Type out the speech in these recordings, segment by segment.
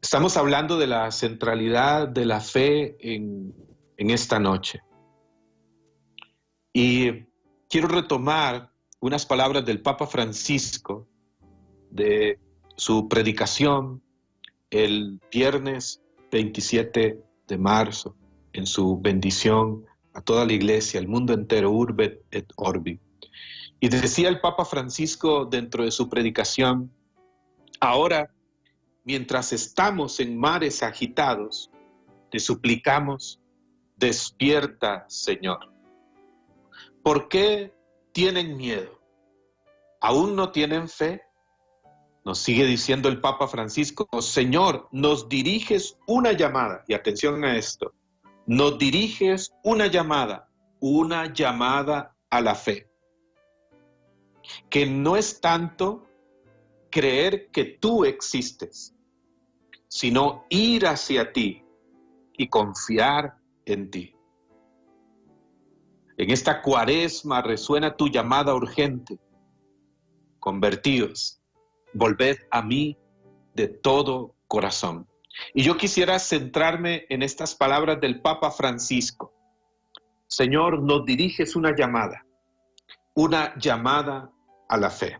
Estamos hablando de la centralidad de la fe en esta noche. Y quiero retomar unas palabras del Papa Francisco de su predicación el viernes 27 de marzo, en su bendición a toda la iglesia, al mundo entero, Urbe et Orbi. Y decía el Papa Francisco dentro de su predicación: ahora, mientras estamos en mares agitados, te suplicamos, despierta, Señor. ¿Por qué tienen miedo? ¿Aún no tienen fe? Nos sigue diciendo el Papa Francisco: Señor, nos diriges una llamada, y atención a esto, nos diriges una llamada a la fe, que no es tanto creer que tú existes, sino ir hacia ti y confiar en ti. En esta cuaresma resuena tu llamada urgente: convertíos, volved a mí de todo corazón. Y yo quisiera centrarme en estas palabras del Papa Francisco. Señor, nos diriges una llamada a la fe.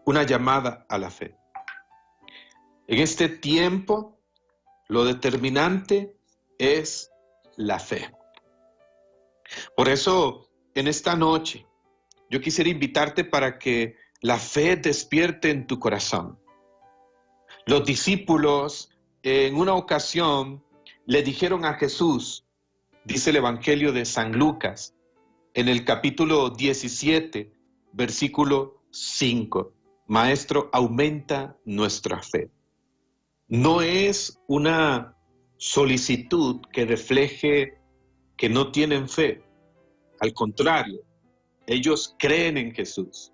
Una llamada a la fe. En este tiempo, lo determinante es la fe. Por eso, en esta noche, yo quisiera invitarte para que la fe despierte en tu corazón. Los discípulos en una ocasión le dijeron a Jesús, dice el Evangelio de San Lucas, en el capítulo 17, versículo 5, Maestro, aumenta nuestra fe. No es una solicitud que refleje que no tienen fe. Al contrario, ellos creen en Jesús,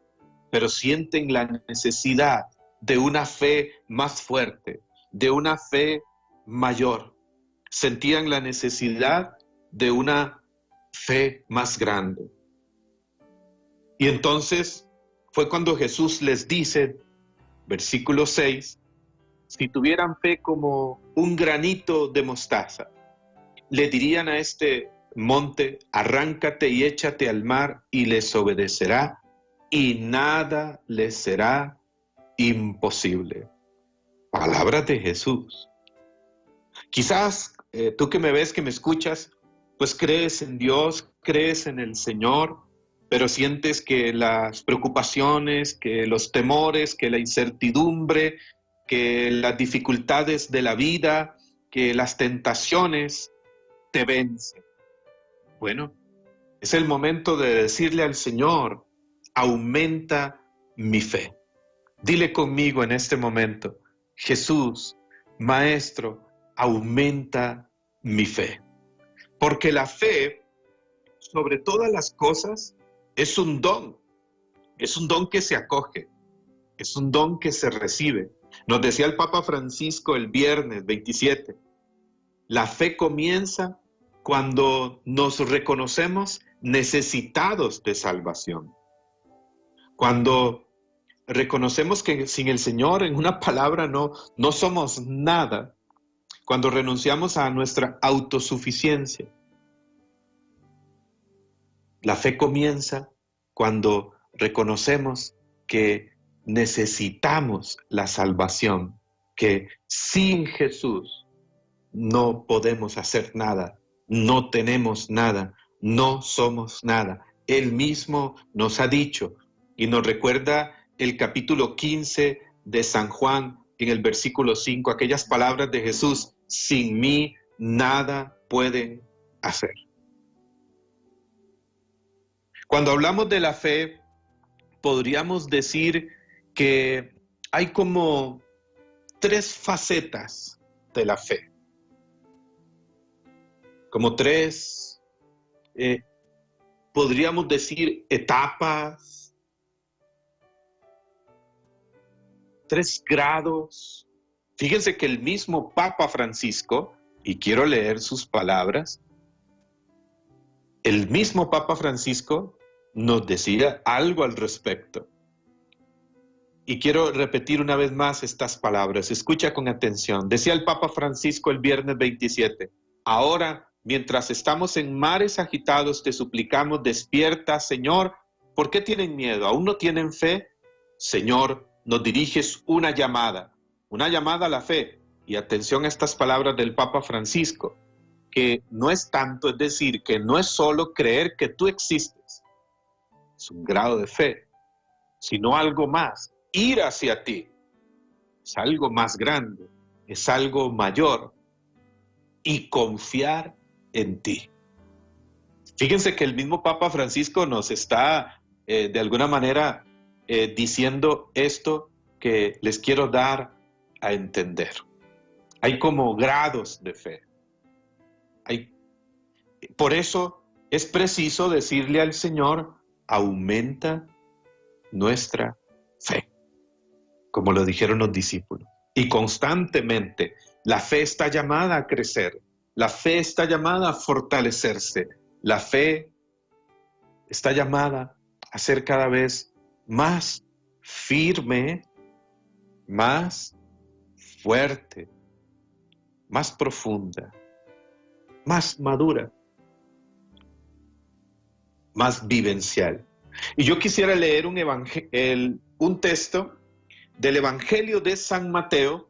pero sienten la necesidad de una fe más fuerte, de una fe mayor. Sentían la necesidad de una fe más grande. Y entonces fue cuando Jesús les dice, versículo 6, si tuvieran fe como un granito de mostaza, le dirían a este monte, arráncate y échate al mar, y les obedecerá, y nada les será imposible. Palabras de Jesús. Quizás tú que me ves, que me escuchas, pues crees en Dios, crees en el Señor, pero sientes que las preocupaciones, que los temores, que la incertidumbre, que las dificultades de la vida, que las tentaciones te vencen. Bueno, es el momento de decirle al Señor: aumenta mi fe. Dile conmigo en este momento: Jesús, Maestro, aumenta mi fe. Porque la fe, sobre todas las cosas, es un don que se acoge, es un don que se recibe. Nos decía el Papa Francisco el viernes 27, la fe comienza cuando nos reconocemos necesitados de salvación. Cuando reconocemos que sin el Señor, en una palabra, no somos nada. Cuando renunciamos a nuestra autosuficiencia. La fe comienza cuando reconocemos que necesitamos la salvación, que sin Jesús no podemos hacer nada, no tenemos nada, no somos nada. Él mismo nos ha dicho y nos recuerda el capítulo 15 de San Juan en el versículo 5, aquellas palabras de Jesús: sin mí nada pueden hacer. Cuando hablamos de la fe, podríamos decir que hay como 3 facetas de la fe. Como 3, podríamos decir, etapas, 3 grados. Fíjense que el mismo Papa Francisco, y quiero leer sus palabras, el mismo Papa Francisco nos decía algo al respecto. Y quiero repetir una vez más estas palabras. Escucha con atención. Decía el Papa Francisco el viernes 27. Ahora, mientras estamos en mares agitados, te suplicamos, despierta, Señor. ¿Por qué tienen miedo? ¿Aún no tienen fe? Señor, nos diriges una llamada a la fe. Y atención a estas palabras del Papa Francisco, que no es tanto, es decir, que no es solo creer que tú existes, es un grado de fe, sino algo más, ir hacia ti, es algo más grande, es algo mayor, y confiar en ti. Fíjense que el mismo Papa Francisco nos está de alguna manera diciendo esto que les quiero dar a entender. Hay como grados de fe. Por eso es preciso decirle al Señor, aumenta nuestra fe, como lo dijeron los discípulos. Y constantemente la fe está llamada a crecer, la fe está llamada a fortalecerse, la fe está llamada a ser cada vez más firme, más fuerte, más profunda, más madura, más vivencial. Y yo quisiera leer un texto del Evangelio de San Mateo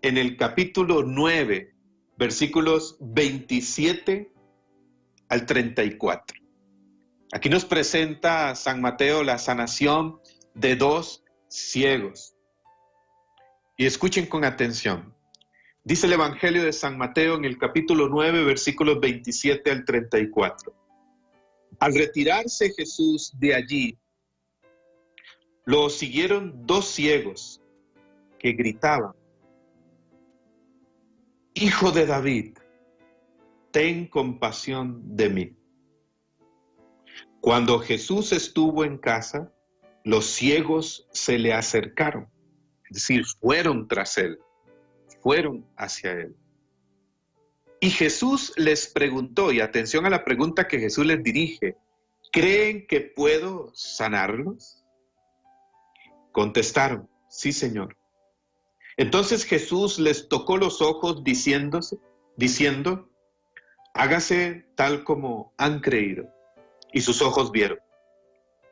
en el capítulo 9, versículos 27 al 34. Aquí nos presenta San Mateo la sanación de 2 ciegos. Y escuchen con atención. Dice el Evangelio de San Mateo en el capítulo 9, versículos 27 al 34. Al retirarse Jesús de allí, lo siguieron 2 ciegos que gritaban: Hijo de David, ten compasión de mí. Cuando Jesús estuvo en casa, los ciegos se le acercaron, es decir, fueron tras él, fueron hacia él. Y Jesús les preguntó, y atención a la pregunta que Jesús les dirige, ¿creen que puedo sanarlos? Contestaron, sí, Señor. Entonces Jesús les tocó los ojos diciendo, hágase tal como han creído. Y sus ojos vieron.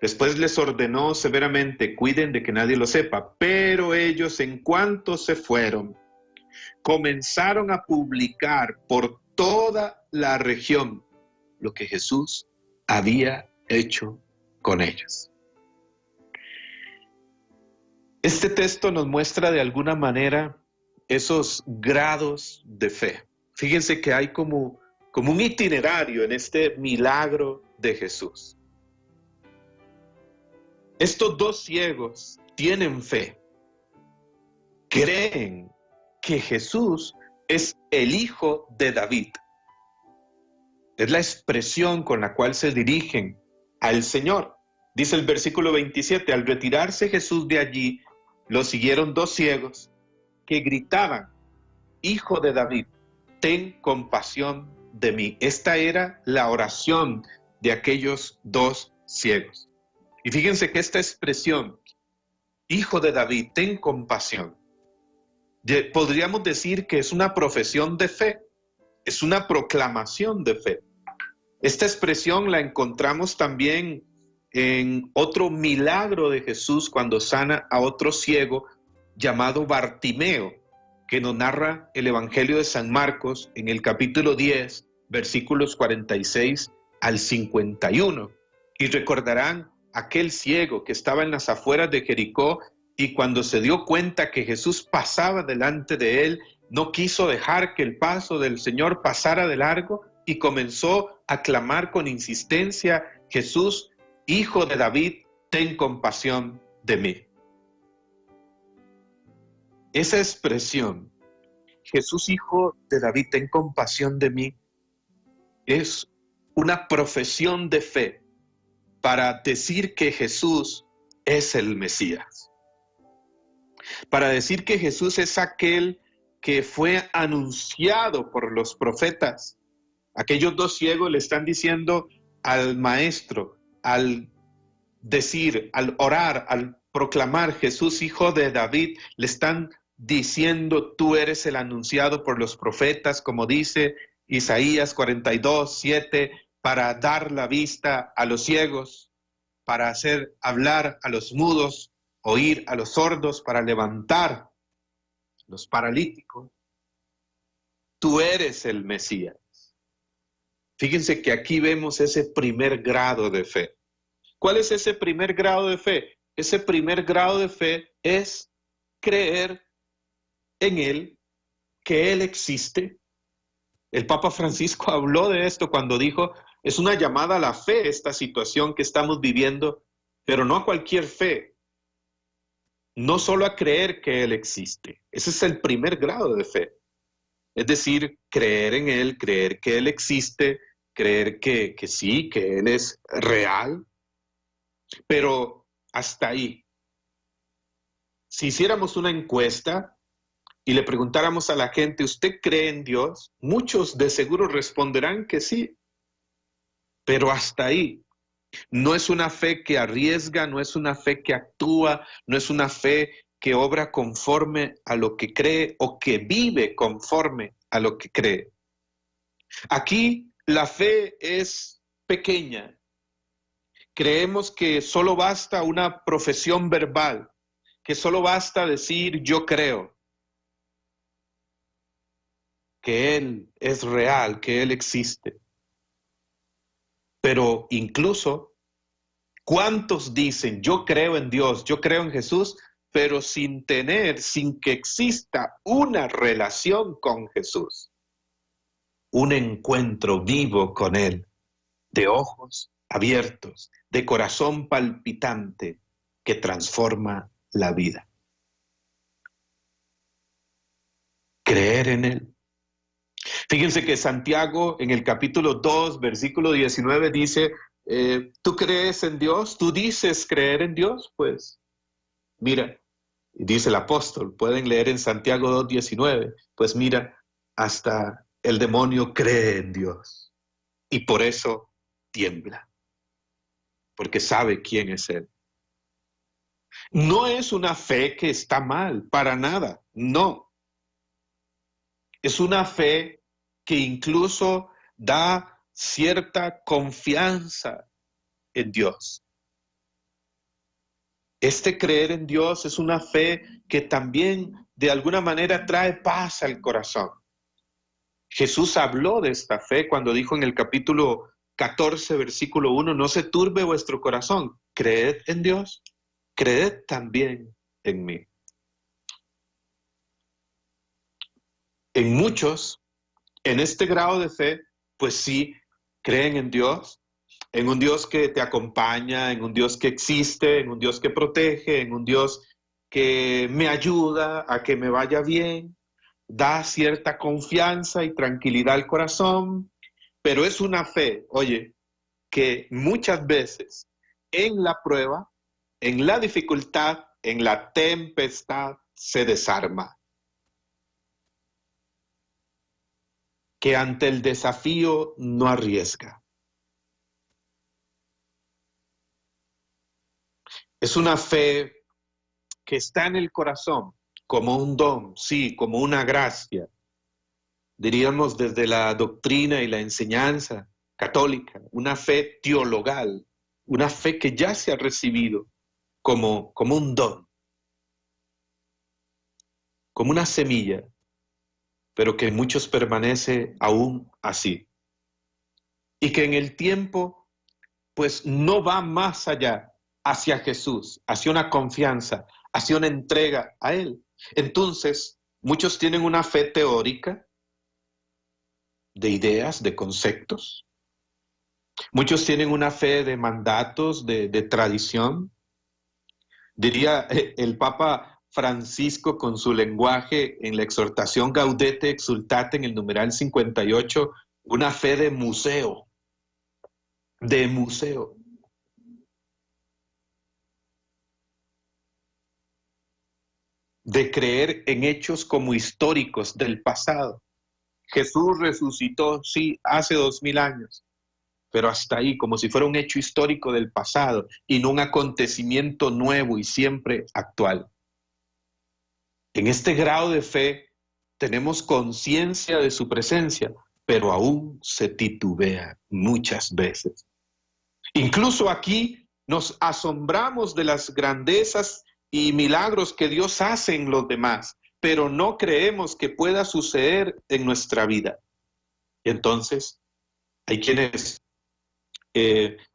Después les ordenó severamente, cuiden de que nadie lo sepa. Pero ellos, en cuanto se fueron, comenzaron a publicar por toda la región lo que Jesús había hecho con ellos. Este texto nos muestra de alguna manera esos grados de fe. Fíjense que hay como un itinerario en este milagro de Jesús. Estos 2 ciegos tienen fe, creen que Jesús es el Hijo de David. Es la expresión con la cual se dirigen al Señor. Dice el versículo 27, al retirarse Jesús de allí, lo siguieron 2 ciegos que gritaban, Hijo de David, ten compasión de mí. Esta era la oración de aquellos 2 ciegos. Y fíjense que esta expresión, Hijo de David, ten compasión, podríamos decir que es una profesión de fe, es una proclamación de fe. Esta expresión la encontramos también en otro milagro de Jesús cuando sana a otro ciego llamado Bartimeo, que nos narra el Evangelio de San Marcos en el capítulo 10, versículos 46 al 51. Y recordarán aquel ciego que estaba en las afueras de Jericó y cuando se dio cuenta que Jesús pasaba delante de él, no quiso dejar que el paso del Señor pasara de largo y comenzó a clamar con insistencia, Jesús, Hijo de David, ten compasión de mí. Esa expresión, Jesús, Hijo de David, ten compasión de mí, es una profesión de fe para decir que Jesús es el Mesías. Para decir que Jesús es aquel que fue anunciado por los profetas. Aquellos 2 ciegos le están diciendo al maestro, al decir, al orar, al proclamar Jesús, hijo de David, le están diciendo, tú eres el anunciado por los profetas, como dice Isaías 42:7, para dar la vista a los ciegos, para hacer hablar a los mudos, oír a los sordos, para levantar a los paralíticos. Tú eres el Mesías. Fíjense que aquí vemos ese primer grado de fe. ¿Cuál es ese primer grado de fe? Ese primer grado de fe es creer en Él, que Él existe. El Papa Francisco habló de esto cuando dijo, es una llamada a la fe esta situación que estamos viviendo, pero no a cualquier fe, no solo a creer que Él existe. Ese es el primer grado de fe. Es decir, creer en Él, creer que Él existe, creer que sí, que Él es real, pero hasta ahí. Si hiciéramos una encuesta y le preguntáramos a la gente, ¿usted cree en Dios? Muchos de seguro responderán que sí, pero hasta ahí. No es una fe que arriesga, no es una fe que actúa, no es una fe que obra conforme a lo que cree o que vive conforme a lo que cree. Aquí la fe es pequeña. Creemos que solo basta una profesión verbal, que solo basta decir yo creo, que Él es real, que Él existe. Pero incluso, ¿cuántos dicen yo creo en Dios, yo creo en Jesús, pero sin que exista una relación con Jesús? Un encuentro vivo con Él, de ojos abiertos, de corazón palpitante, que transforma la vida. Creer en Él. Fíjense que Santiago en el capítulo 2, versículo 19 dice, ¿tú crees en Dios? ¿Tú dices creer en Dios? Pues mira, dice el apóstol, pueden leer en Santiago 2, 19, pues mira, hasta el demonio cree en Dios y por eso tiembla, porque sabe quién es Él. No es una fe que está mal, para nada, no. Es una fe que incluso da cierta confianza en Dios. Este creer en Dios es una fe que también de alguna manera trae paz al corazón. Jesús habló de esta fe cuando dijo en el capítulo 14, versículo 1, no se turbe vuestro corazón, creed en Dios, creed también en mí. En muchos, en este grado de fe, pues sí, creen en Dios, en un Dios que te acompaña, en un Dios que existe, en un Dios que protege, en un Dios que me ayuda a que me vaya bien, da cierta confianza y tranquilidad al corazón, pero es una fe, oye, que muchas veces en la prueba, en la dificultad, en la tempestad, se desarma. Que ante el desafío no arriesga. Es una fe que está en el corazón como un don, sí, como una gracia. Diríamos desde la doctrina y la enseñanza católica, una fe teologal, una fe que ya se ha recibido como un don, como una semilla, pero que en muchos permanece aún así. Y que en el tiempo, pues no va más allá, hacia Jesús, hacia una confianza, hacia una entrega a Él. Entonces, muchos tienen una fe teórica, de ideas, de conceptos. Muchos tienen una fe de mandatos, de tradición. Diría el Papa Francisco con su lenguaje en la exhortación Gaudete Exsultate en el numeral 58, una fe de museo, de museo. De creer en hechos como históricos del pasado. Jesús resucitó, sí, hace 2000 años, pero hasta ahí, como si fuera un hecho histórico del pasado y no un acontecimiento nuevo y siempre actual. En este grado de fe tenemos conciencia de su presencia, pero aún se titubea muchas veces. Incluso aquí nos asombramos de las grandezas y milagros que Dios hace en los demás, pero no creemos que pueda suceder en nuestra vida. Entonces, hay quienes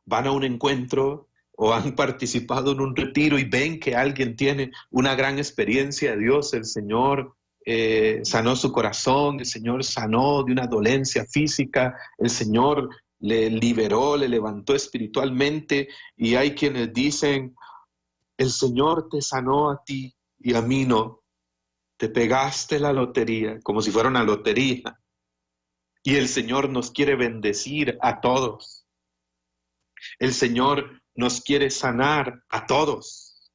van a un encuentro o han participado en un retiro y ven que alguien tiene una gran experiencia de Dios, el Señor sanó su corazón, el Señor sanó de una dolencia física, el Señor le liberó, le levantó espiritualmente, y hay quienes dicen, el Señor te sanó a ti y a mí no, te pegaste la lotería, como si fuera una lotería, y el Señor nos quiere bendecir a todos. El Señor nos quiere sanar a todos.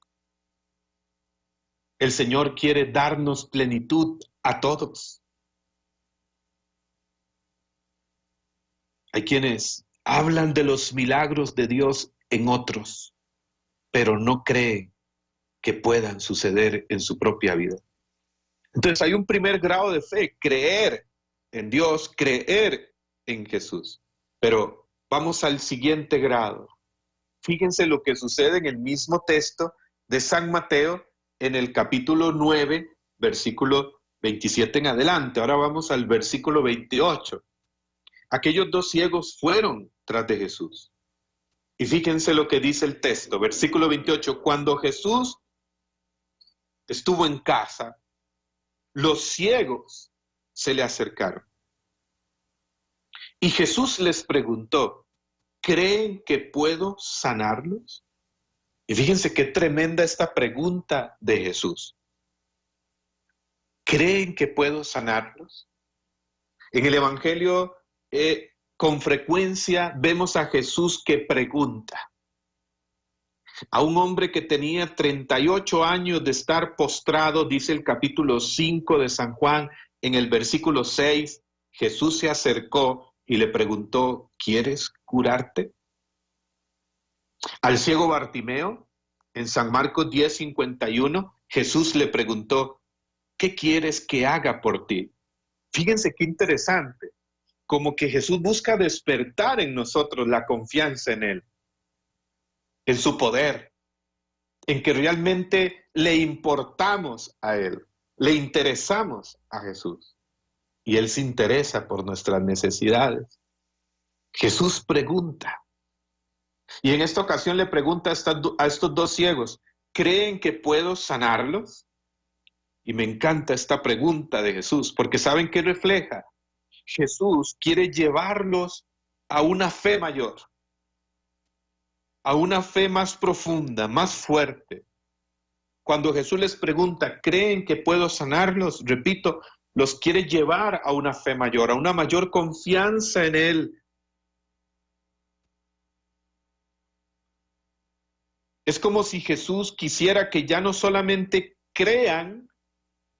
El Señor quiere darnos plenitud a todos. Hay quienes hablan de los milagros de Dios en otros, pero no creen que puedan suceder en su propia vida. Entonces hay un primer grado de fe, creer en Dios, creer en Jesús. Pero vamos al siguiente grado. Fíjense lo que sucede en el mismo texto de San Mateo, en el capítulo 9, versículo 27 en adelante. Ahora vamos al versículo 28. Aquellos dos ciegos fueron tras de Jesús. Y fíjense lo que dice el texto, versículo 28. Cuando Jesús estuvo en casa, los ciegos se le acercaron. Y Jesús les preguntó, ¿creen que puedo sanarlos? Y fíjense qué tremenda esta pregunta de Jesús. ¿Creen que puedo sanarlos? En el Evangelio, con frecuencia vemos a Jesús que pregunta. A un hombre que tenía 38 años de estar postrado, dice el capítulo 5 de San Juan, en el versículo 6, Jesús se acercó y le preguntó, ¿quieres curarte? Al ciego Bartimeo, en San Marcos 10:51, Jesús le preguntó, ¿qué quieres que haga por ti? Fíjense qué interesante, como que Jesús busca despertar en nosotros la confianza en Él, en su poder, en que realmente le importamos a Él, le interesamos a Jesús, y Él se interesa por nuestras necesidades. Jesús pregunta, y en esta ocasión le pregunta a estos dos ciegos, ¿creen que puedo sanarlos? Y me encanta esta pregunta de Jesús, porque ¿saben qué refleja? Jesús quiere llevarlos a una fe mayor, a una fe más profunda, más fuerte. Cuando Jesús les pregunta, ¿creen que puedo sanarlos? Repito, los quiere llevar a una fe mayor, a una mayor confianza en Él. Es como si Jesús quisiera que ya no solamente crean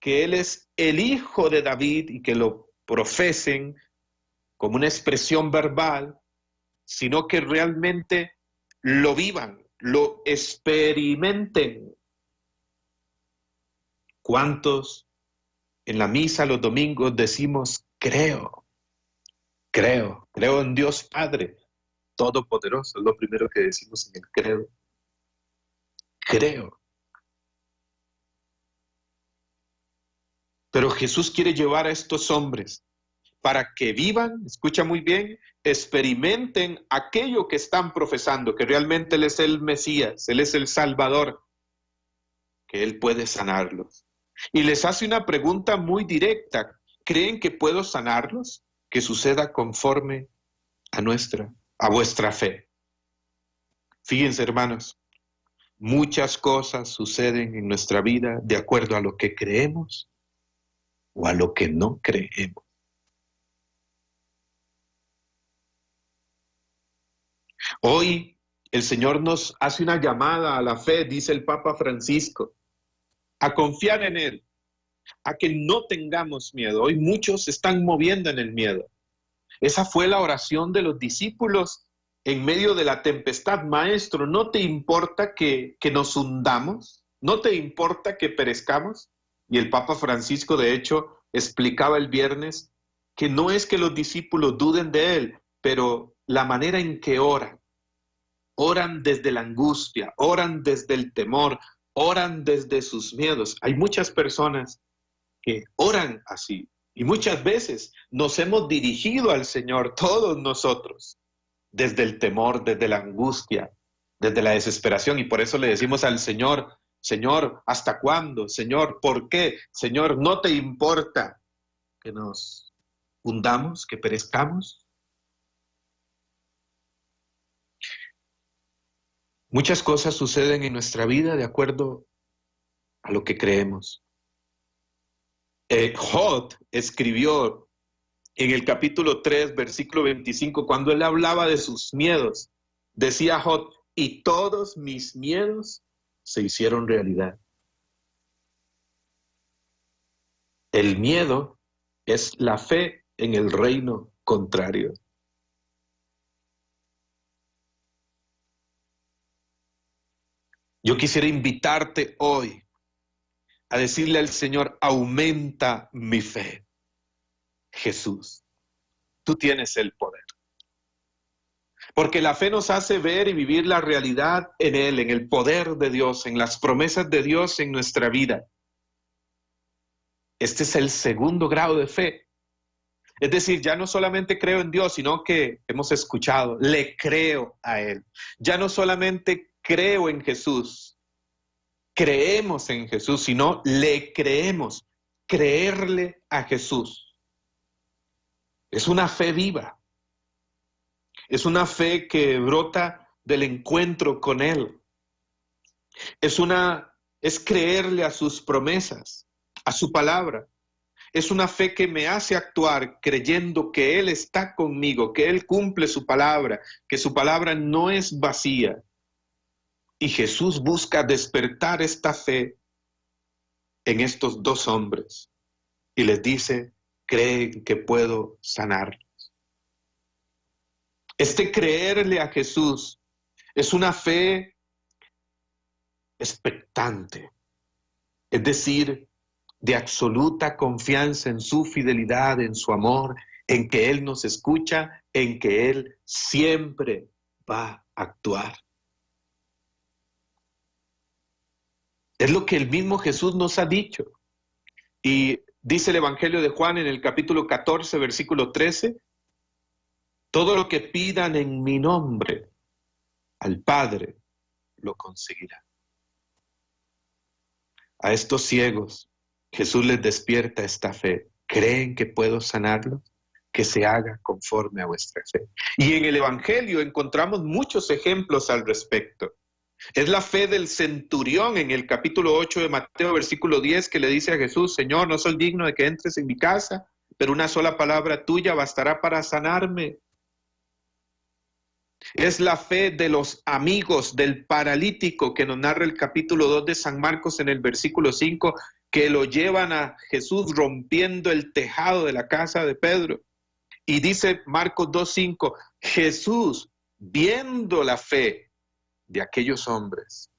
que Él es el Hijo de David y que lo profesen como una expresión verbal, sino que realmente lo vivan, lo experimenten. ¿Cuántos en la misa los domingos decimos, creo en Dios Padre Todopoderoso? Es lo primero que decimos en el credo. Creo. Pero Jesús quiere llevar a estos hombres para que vivan, escucha muy bien, experimenten aquello que están profesando, que realmente Él es el Mesías, Él es el Salvador, que Él puede sanarlos. Y les hace una pregunta muy directa, ¿creen que puedo sanarlos? Que suceda conforme a vuestra fe. Fíjense, hermanos, muchas cosas suceden en nuestra vida de acuerdo a lo que creemos o a lo que no creemos. Hoy el Señor nos hace una llamada a la fe, dice el Papa Francisco, a confiar en Él, a que no tengamos miedo. Hoy muchos se están moviendo en el miedo. Esa fue la oración de los discípulos en medio de la tempestad, maestro, ¿no te importa que nos hundamos? ¿No te importa que perezcamos? Y el Papa Francisco, de hecho, explicaba el viernes que no es que los discípulos duden de él, pero la manera en que oran desde la angustia, oran desde el temor, oran desde sus miedos. Hay muchas personas que oran así y muchas veces nos hemos dirigido al Señor, todos nosotros, desde el temor, desde la angustia, desde la desesperación, y por eso le decimos al Señor: Señor, ¿hasta cuándo? Señor, ¿por qué? Señor, ¿no te importa que nos hundamos, que perezcamos? Muchas cosas suceden en nuestra vida de acuerdo a lo que creemos. Job escribió en el capítulo 3, versículo 25, cuando él hablaba de sus miedos, decía Job: y todos mis miedos se hicieron realidad. El miedo es la fe en el reino contrario. Yo quisiera invitarte hoy a decirle al Señor: aumenta mi fe. Jesús, tú tienes el poder. Porque la fe nos hace ver y vivir la realidad en Él, en el poder de Dios, en las promesas de Dios en nuestra vida. Este es el segundo grado de fe. Es decir, ya no solamente creo en Dios, sino que hemos escuchado, le creo a Él. Ya no solamente creo en Jesús, creemos en Jesús, sino le creemos. Creerle a Jesús es una fe viva. Es una fe que brota del encuentro con Él. Es creerle a sus promesas, a su palabra. Es una fe que me hace actuar creyendo que Él está conmigo, que Él cumple su palabra, que su palabra no es vacía. Y Jesús busca despertar esta fe en estos dos hombres y les dice: creen que puedo sanarlos. Este creerle a Jesús es una fe expectante, es decir, de absoluta confianza en su fidelidad, en su amor, en que Él nos escucha, en que Él siempre va a actuar. Es lo que el mismo Jesús nos ha dicho. Y dice el Evangelio de Juan en el capítulo 14, versículo 13, todo lo que pidan en mi nombre al Padre lo conseguirá. A estos ciegos Jesús les despierta esta fe. ¿Creen que puedo sanarlos? Que se haga conforme a vuestra fe. Y en el Evangelio encontramos muchos ejemplos al respecto. Es la fe del centurión en el capítulo 8 de Mateo, versículo 10, que le dice a Jesús: Señor, no soy digno de que entres en mi casa, pero una sola palabra tuya bastará para sanarme. Es la fe de los amigos del paralítico que nos narra el capítulo 2 de San Marcos en el versículo 5, que lo llevan a Jesús rompiendo el tejado de la casa de Pedro. Y dice Marcos 2:5, Jesús, viendo la fe de aquellos hombres,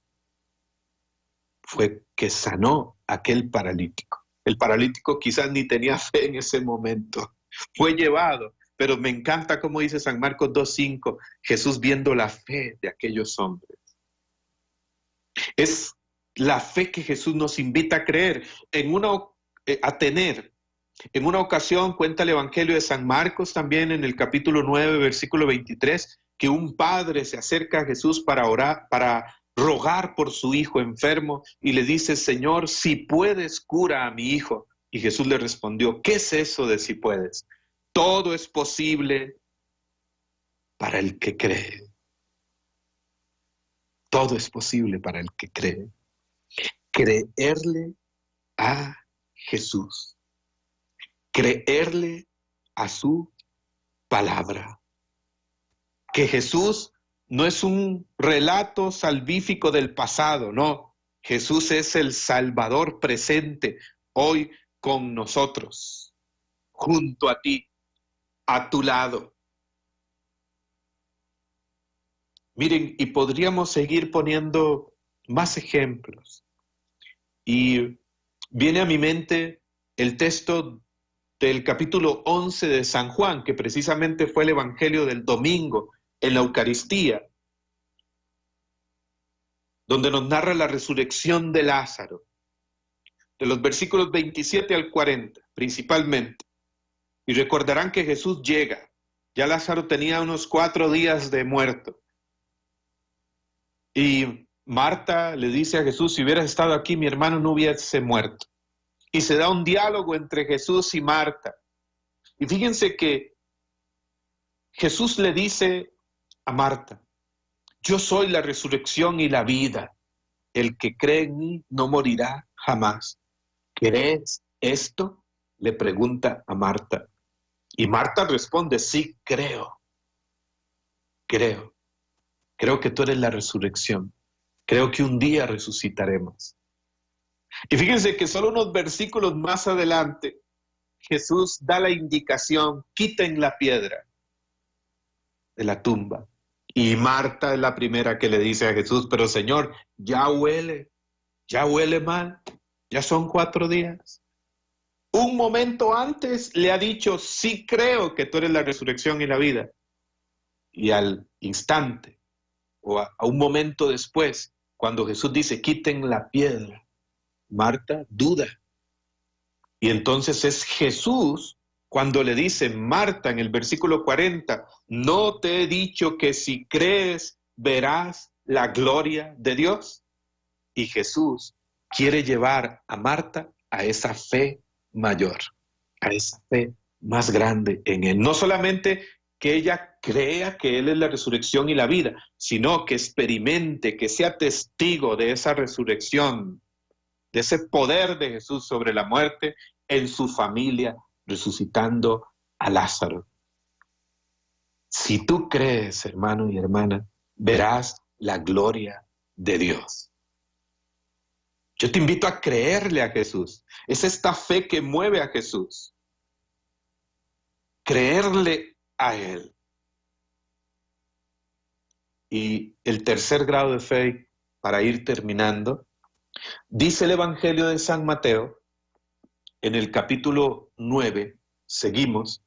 fue que sanó a aquel paralítico. El paralítico quizás ni tenía fe en ese momento. Fue llevado. Pero me encanta cómo dice San Marcos 2:5, Jesús viendo la fe de aquellos hombres. Es la fe que Jesús nos invita a creer, a tener. En una ocasión cuenta el Evangelio de San Marcos también en el capítulo 9, versículo 23, que un padre se acerca a Jesús para orar, para rogar por su hijo enfermo y le dice: Señor, si puedes, cura a mi hijo. Y Jesús le respondió: ¿qué es eso de si puedes? Todo es posible para el que cree. Todo es posible para el que cree. Creerle a Jesús. Creerle a su palabra. Que Jesús no es un relato salvífico del pasado, no. Jesús es el Salvador presente hoy con nosotros, junto a ti, a tu lado. Miren, y podríamos seguir poniendo más ejemplos. Y viene a mi mente el texto del capítulo 11 de San Juan, que precisamente fue el evangelio del domingo en la Eucaristía, donde nos narra la resurrección de Lázaro, de los versículos 27 al 40, principalmente. Y recordarán que Jesús llega. Ya Lázaro tenía unos 4 días de muerto. Y Marta le dice a Jesús, si hubieras estado aquí, mi hermano no hubiese muerto. Y se da un diálogo entre Jesús y Marta. Y fíjense que Jesús le dice a Marta, yo soy la resurrección y la vida. El que cree en mí no morirá jamás. ¿Crees esto? Le pregunta a Marta. Y Marta responde, sí, creo. Creo que tú eres la resurrección. Creo que un día resucitaremos. Y fíjense que solo unos versículos más adelante, Jesús da la indicación, quiten la piedra de la tumba. Y Marta es la primera que le dice a Jesús, pero Señor, ya huele mal, ya son 4 días. Un momento antes le ha dicho, sí creo que tú eres la resurrección y la vida. Y al instante, o a un momento después, cuando Jesús dice, quiten la piedra, Marta duda. Y entonces es Jesús cuando le dice, Marta, en el versículo 40, ¿no te he dicho que si crees verás la gloria de Dios? Y Jesús quiere llevar a Marta a esa fe mayor, a esa fe más grande en Él. No solamente que ella crea que Él es la resurrección y la vida, sino que experimente, que sea testigo de esa resurrección, de ese poder de Jesús sobre la muerte en su familia, resucitando a Lázaro. Si tú crees, hermano y hermana, verás la gloria de Dios. Yo te invito a creerle a Jesús. Es esta fe que mueve a Jesús. Creerle a Él. Y el tercer grado de fe, para ir terminando, dice el Evangelio de San Mateo, en el capítulo 9, seguimos,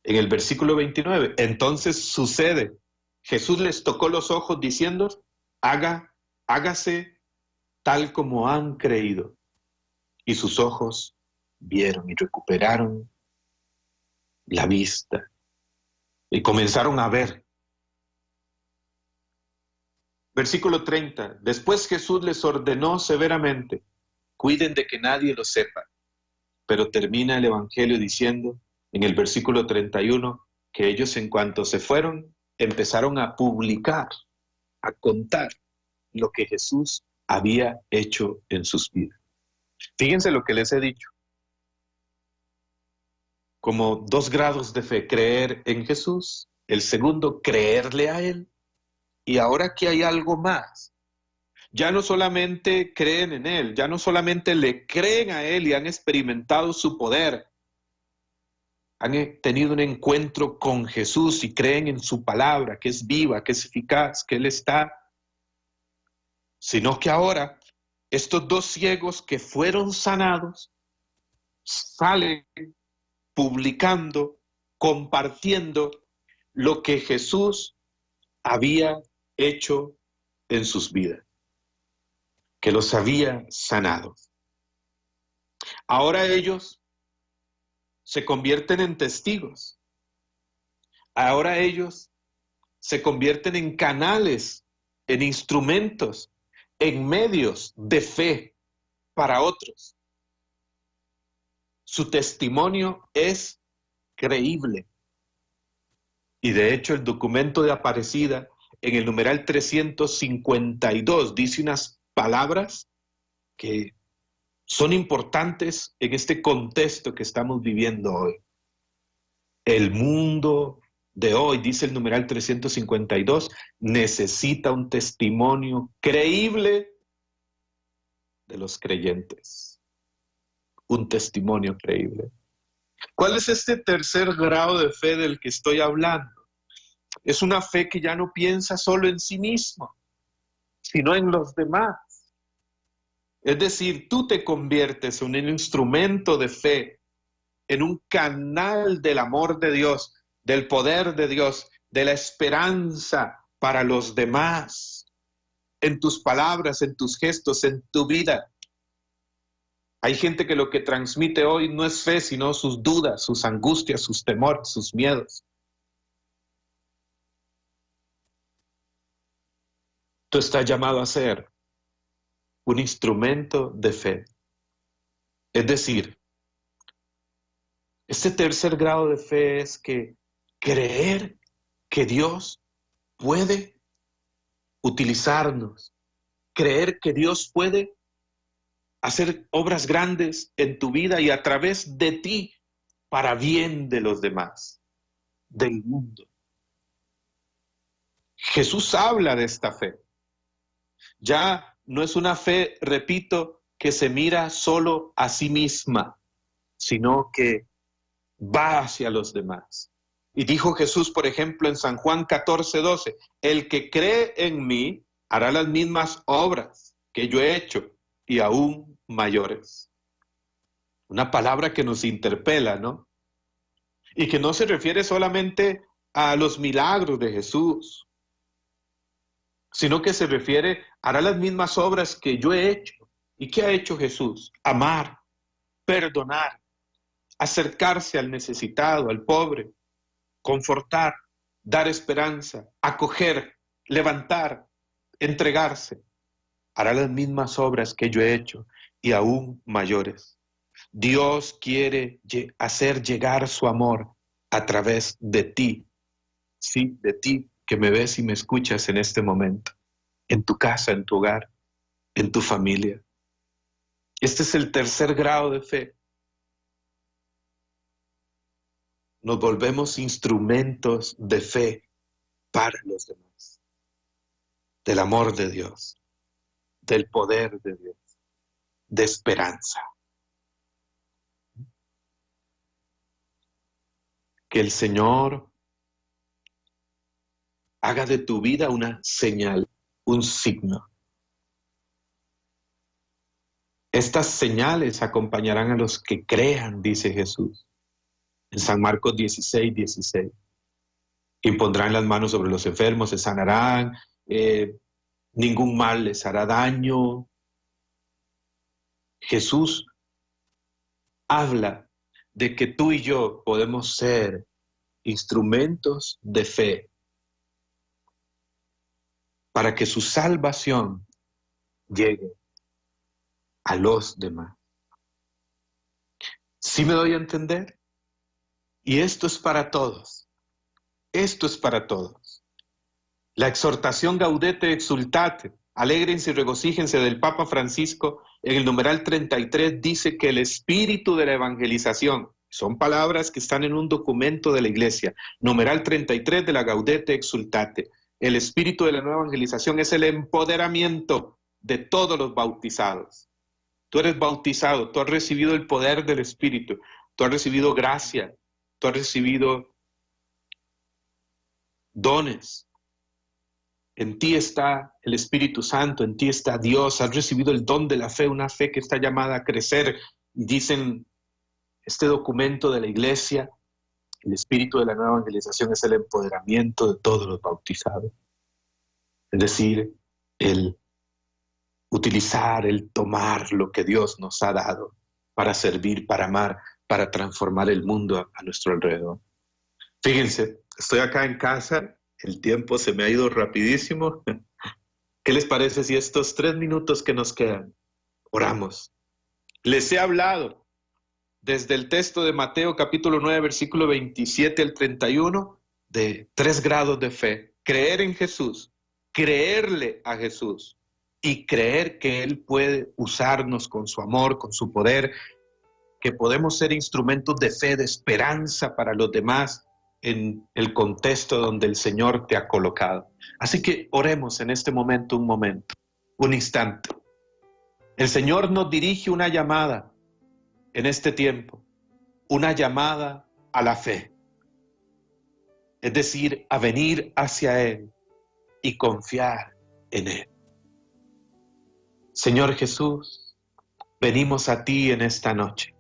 en el versículo 29. Entonces sucede, Jesús les tocó los ojos diciendo, hágase tal como han creído. Y sus ojos vieron y recuperaron la vista. Y comenzaron a ver. Versículo 30. Después Jesús les ordenó severamente, cuiden de que nadie lo sepa. Pero termina el Evangelio diciendo, en el versículo 31, que ellos en cuanto se fueron, empezaron a publicar, a contar lo que Jesús había hecho en sus vidas. Fíjense lo que les he dicho. Como 2 grados de fe, creer en Jesús. El segundo, creerle a Él. Y ahora aquí hay algo más. Ya no solamente creen en Él, ya no solamente le creen a Él y han experimentado su poder, han tenido un encuentro con Jesús y creen en su palabra, que es viva, que es eficaz, que Él está, sino que ahora estos 2 ciegos que fueron sanados salen publicando, compartiendo lo que Jesús había hecho en sus vidas, que los había sanado. Ahora ellos se convierten en testigos. Ahora ellos se convierten en canales, en instrumentos, en medios de fe para otros. Su testimonio es creíble. Y de hecho el documento de Aparecida en el numeral 352 dice unas palabras que son importantes en este contexto que estamos viviendo hoy. El mundo de hoy, dice el numeral 352, necesita un testimonio creíble de los creyentes. Un testimonio creíble. ¿Cuál es este tercer grado de fe del que estoy hablando? Es una fe que ya no piensa solo en sí mismo, sino en los demás. Es decir, tú te conviertes en un instrumento de fe, en un canal del amor de Dios, del poder de Dios, de la esperanza para los demás, en tus palabras, en tus gestos, en tu vida. Hay gente que lo que transmite hoy no es fe, sino sus dudas, sus angustias, sus temores, sus miedos. Tú estás llamado a ser un instrumento de fe. Es decir, este tercer grado de fe es que creer que Dios puede utilizarnos, creer que Dios puede hacer obras grandes en tu vida y a través de ti para bien de los demás, del mundo. Jesús habla de esta fe. Ya no es una fe, repito, que se mira solo a sí misma, sino que va hacia los demás. Y dijo Jesús, por ejemplo, en San Juan 14:12, el que cree en mí hará las mismas obras que yo he hecho y aún mayores. Una palabra que nos interpela, ¿no? Y que no se refiere solamente a los milagros de Jesús, sino que se refiere, hará las mismas obras que yo he hecho. ¿Y qué ha hecho Jesús? Amar, perdonar, acercarse al necesitado, al pobre, confortar, dar esperanza, acoger, levantar, entregarse. Hará las mismas obras que yo he hecho y aún mayores. Dios quiere hacer llegar su amor a través de ti. Sí, de ti que me ves y me escuchas en este momento, en tu casa, en tu hogar, en tu familia. Este es el tercer grado de fe. Nos volvemos instrumentos de fe para los demás, del amor de Dios, del poder de Dios, de esperanza. Que el Señor haga de tu vida una señal, un signo. Estas señales acompañarán a los que crean, dice Jesús, en San Marcos 16:16. Impondrán las manos sobre los enfermos, se sanarán, ningún mal les hará daño. Jesús habla de que tú y yo podemos ser instrumentos de fe para que su salvación llegue a los demás. ¿Sí me doy a entender? Y esto es para todos. Esto es para todos. La exhortación Gaudete Exultate, alégrense y regocíjense del Papa Francisco, en el numeral 33 dice que el espíritu de la evangelización, son palabras que están en un documento de la Iglesia, numeral 33 de la Gaudete Exultate, el espíritu de la nueva evangelización es el empoderamiento de todos los bautizados. Tú eres bautizado, tú has recibido el poder del Espíritu, tú has recibido gracia, tú has recibido dones. En ti está el Espíritu Santo, en ti está Dios, has recibido el don de la fe, una fe que está llamada a crecer. Dicen este documento de la Iglesia, el espíritu de la nueva evangelización es el empoderamiento de todos los bautizados. Es decir, el utilizar, el tomar lo que Dios nos ha dado para servir, para amar, para transformar el mundo a nuestro alrededor. Fíjense, estoy acá en casa, el tiempo se me ha ido rapidísimo. ¿Qué les parece si estos 3 minutos que nos quedan, oramos? Les he hablado desde el texto de Mateo capítulo 9, versículo 27 al 31, de 3 grados de fe. Creer en Jesús, creerle a Jesús y creer que Él puede usarnos con su amor, con su poder, que podemos ser instrumentos de fe, de esperanza para los demás en el contexto donde el Señor te ha colocado. Así que oremos en este momento, un instante. El Señor nos dirige una llamada en este tiempo, una llamada a la fe. es decir, a venir hacia Él y confiar en Él. Señor Jesús, venimos a ti en esta noche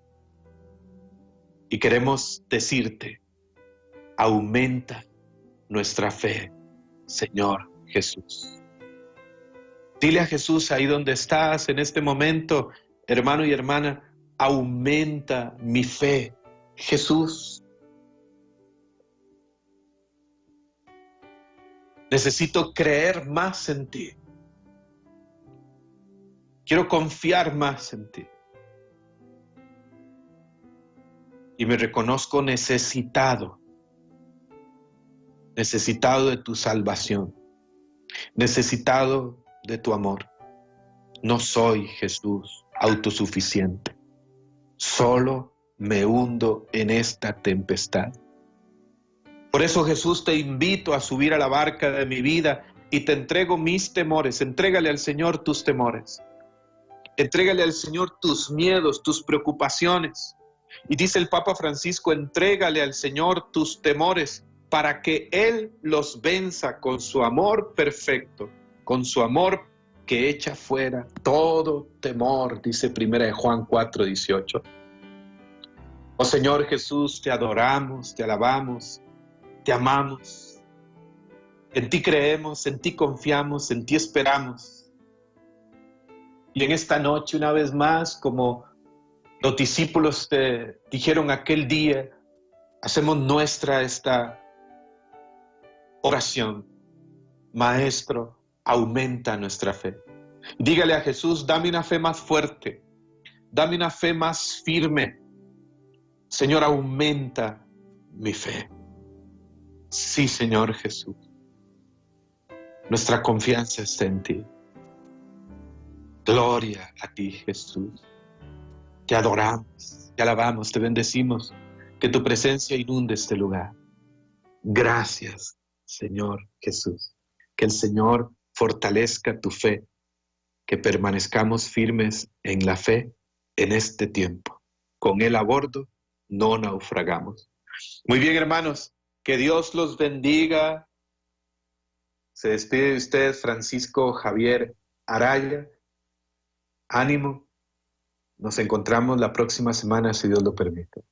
y queremos decirte, aumenta nuestra fe, Señor Jesús. Dile a Jesús ahí donde estás en este momento, hermano y hermana, aumenta mi fe, Jesús. Necesito creer más en ti. Quiero confiar más en ti. Y me reconozco necesitado de tu salvación, necesitado de tu amor. No soy, Jesús, autosuficiente. Solo me hundo en esta tempestad. Por eso, Jesús, te invito a subir a la barca de mi vida y te entrego mis temores. Entrégale al Señor tus temores. Entrégale al Señor tus miedos, tus preocupaciones. Y dice el Papa Francisco, entrégale al Señor tus temores para que Él los venza con su amor perfecto, con su amor que echa fuera todo temor, dice 1 Juan 4:18. Oh Señor Jesús, te adoramos, te alabamos, te amamos. En ti creemos, en ti confiamos, en ti esperamos. Y en esta noche, una vez más, como los discípulos te dijeron aquel día, hacemos nuestra esta oración. Maestro, aumenta nuestra fe. Dígale a Jesús, dame una fe más fuerte, dame una fe más firme. Señor, aumenta mi fe. Sí, Señor Jesús. Nuestra confianza está en ti. Gloria a ti, Jesús. Te adoramos, te alabamos, te bendecimos. Que tu presencia inunde este lugar. Gracias, Señor Jesús. Que el Señor fortalezca tu fe. Que permanezcamos firmes en la fe en este tiempo. Con Él a bordo, no naufragamos. Muy bien, hermanos. Que Dios los bendiga. Se despide de ustedes Francisco Javier Araya. Ánimo. Nos encontramos la próxima semana, si Dios lo permite.